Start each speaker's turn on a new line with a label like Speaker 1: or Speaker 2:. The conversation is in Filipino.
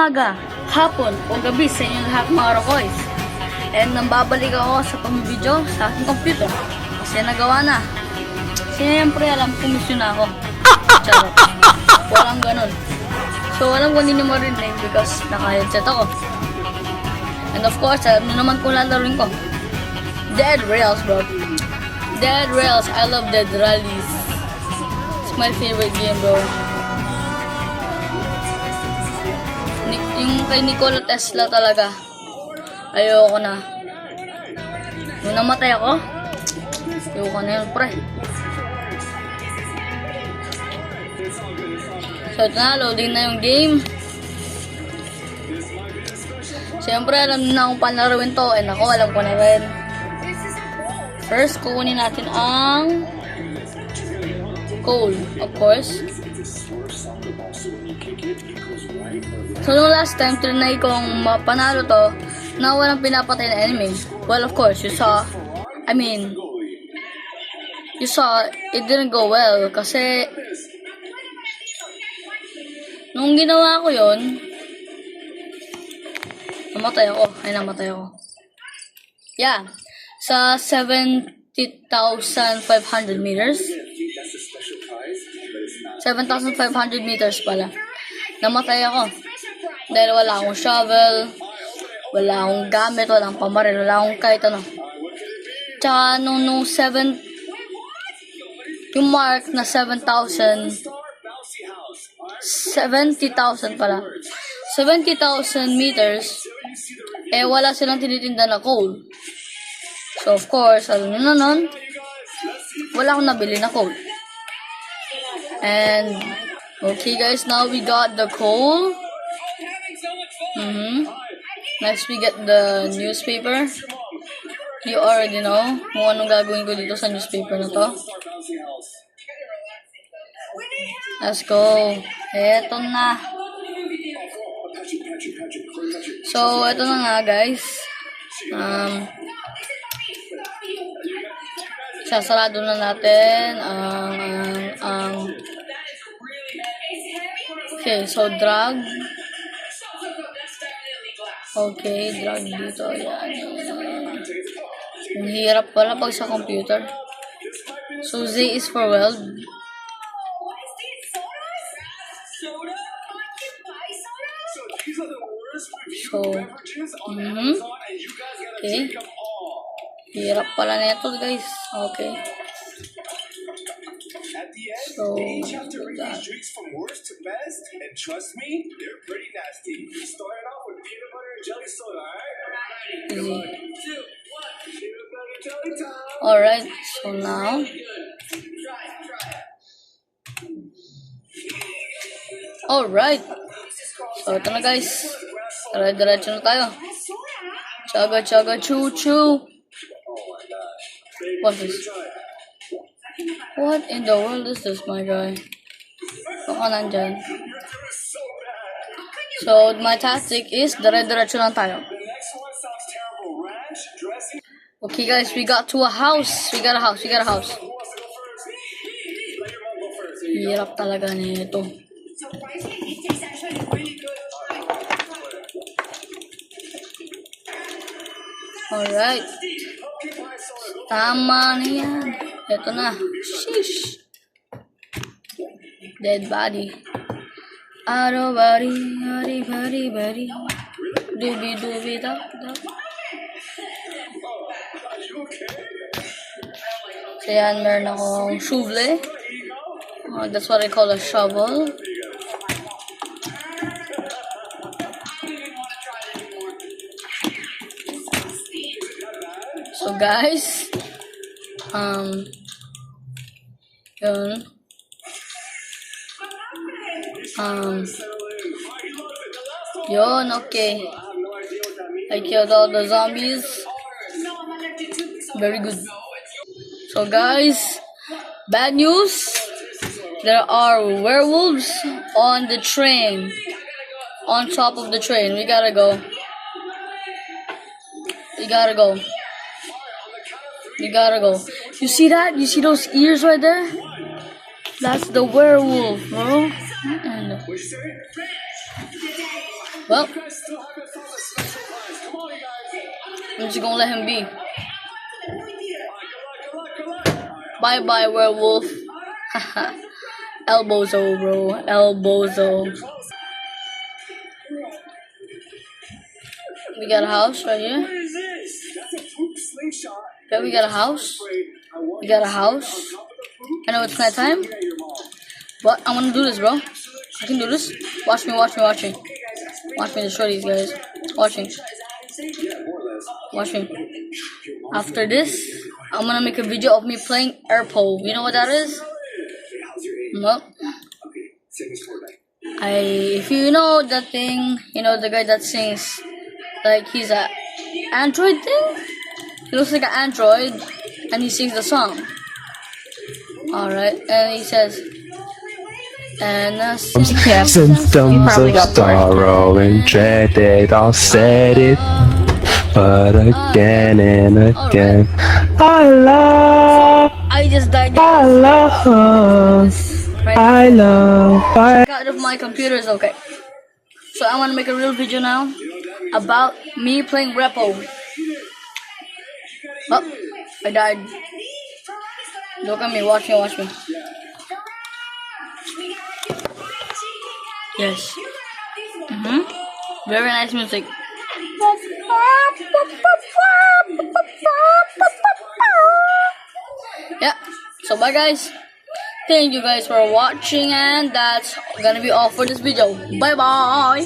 Speaker 1: Umaga, hapon o gabi sa inyong lahat mga Rokoys. And nambabalik ako sa pamibidyo sa aking computer. Kasi nagawa na. Siyempre alam ko misyon na ako. Charot. Walang ganun. So alam ko hindi nyo marinig because naka-headset ako. And of course, alam nyo naman kung lalaroin ko. Dead Rails, bro. Dead Rails. I love Dead Rallies. It's my favorite game, bro. Yung kay Nikola Tesla talaga. Ayoko na. Nung namatay ako, ayoko na yun, pre. So ito na, loading na yung game. Siyempre, alam na kung paano laruin to. And ako, alam ko na rin. First, kukunin natin ang coal, of course. So, nung last time, trinay kong mapanalo to na walang pinapatay na enemy. Well, of course, you saw, it didn't go well kasi nung ginawa ko yon namatay ako. Yeah, sa 70,500 meters. 7,500 meters pala. Namatay ako. Dahil wala akong shovel, wala akong gamit, wala akong pamaril, wala akong kahit ano. Tsaka nung 7, yung mark na 70,000 pala. 70,000 meters, eh wala silang tinitinda na coal. So of course, alam nyo na nun, wala akong nabili na coal. And, okay guys, now we got the coal. Next, we get the newspaper. You already know kung anong gagawin ko dito sa newspaper na to. Let's go. Eto na. So, eto na nga guys. Sasarado na natin okay, so drag. Okay, drag dito. Yan. Ang hirap pala pag sa computer. So, Z is for weld. So, okay. Hirap pala nito, guys. Okay. So, that. Alright, so now alright. So ito na guys. Diretso na tayo. Chaga choo choo. What's this? What in the world is this, my guy? Baka nandyan. So my tactic is diretso lang tayo. Okay guys, we got to a house. We got a house. Hirap talaga nito. Alright. Tama na yan. Ito na. Sheesh. Dead body. Aro body. Dubi da. So yan, meron akong shovel. That's what I call a shovel. So guys, yun, okay. I killed all the zombies. Very good. So guys, bad news. There are werewolves on the train. On top of the train. We gotta go. You see that? You see those ears right there? That's the werewolf, bro. Well, I'm just gonna let him be. Bye bye, werewolf. Haha. Elbozo, bro. Elbozo. We got a house right here. Yeah, we got a house. We got a house. I know it's night time, but I'm gonna do this, bro. I can do this. Watch me, watch me, watch me. Watch me destroy these guys. Watch me. Watch me. After this, I'm gonna make a video of me playing air pole. You know what that is? Well, if you know that thing, you know the guy that sings, like he's a android thing. He looks like an android, and he sings the song. All right, and he says, and
Speaker 2: Symptoms of sorrow and dread, it all said it, but again and again, I love,
Speaker 1: I just died.
Speaker 2: I love, I love, I
Speaker 1: Out of my computer is okay. So I want to make a real video now about me playing Repo. Oh, I died. Look at me, watch me, watch me. Yes. Very nice music. Yeah. So bye guys. Thank you guys for watching, and that's gonna be all for this video. Bye bye.